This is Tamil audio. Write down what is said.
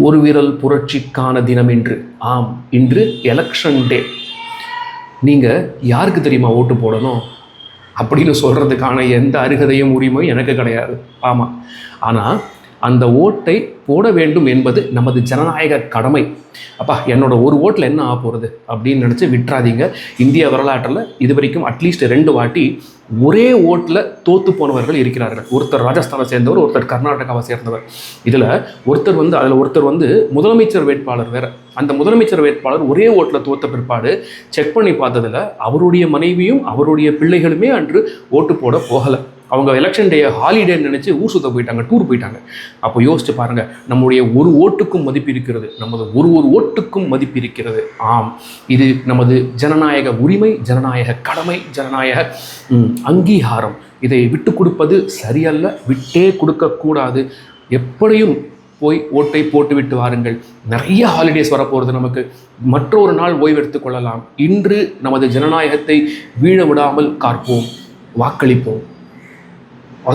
ஒரு விரல் புரட்சிக்கான தினம் இன்று. ஆம், இன்று எலெக்ஷன் டே. நீங்கள் யாருக்கு தெரியுமா ஓட்டு போடணும் அப்படின்னு சொல்கிறதுக்கான எந்த அருகதையும் உரிமையும் எனக்கு கிடையாது. ஆமாம், ஆனால் அந்த ஓட்டை போட வேண்டும் என்பது நமது ஜனநாயக கடமை. அப்பா, என்னோட ஒரு ஓட்டில் என்ன ஆக போகிறது அப்படின்னு நினச்சி விட்டுறாதீங்க. இந்திய வரலாற்றில் இது வரைக்கும் அட்லீஸ்ட் 2 வாட்டி ஒரே ஓட்டில் தோற்று போனவர்கள் இருக்கிறார்கள். ஒருத்தர் ராஜஸ்தானை சேர்ந்தவர், ஒருத்தர் கர்நாடகாவை சேர்ந்தவர். அதில் ஒருத்தர் வந்து முதலமைச்சர் வேட்பாளர் வேறு. அந்த முதலமைச்சர் வேட்பாளர் ஒரே ஓட்டில் தோற்ற பிற்பாடு செக் பண்ணி பார்த்ததில் அவருடைய மனைவியும் அவருடைய பிள்ளைகளுமே அன்று ஓட்டு போட போகலை. அவங்க எலெக்ஷன் டே ஹாலிடேன்னு நினச்சி ஊர் சுத்த போயிட்டாங்க, டூர் போயிட்டாங்க. அப்போ யோசிச்சு பாருங்கள், நம்முடைய ஒரு ஓட்டுக்கும் மதிப்பு இருக்கிறது, நமது ஒரு ஓட்டுக்கும் மதிப்பு இருக்கிறது. ஆம், இது நமது ஜனநாயக உரிமை, ஜனநாயக கடமை, ஜனநாயக அங்கீகாரம். இதை விட்டு கொடுப்பது சரியல்ல, விட்டே கொடுக்கக்கூடாது. எப்படியும் போய் ஓட்டை போட்டுவிட்டு வாருங்கள். நிறைய ஹாலிடேஸ் வரப்போகிறது நமக்கு. மற்றொரு நாள் ஓய்வெடுத்துக் கொள்ளலாம். இன்று நமது ஜனநாயகத்தை வீழ விடாமல் காப்போம், வாக்களிப்போம்.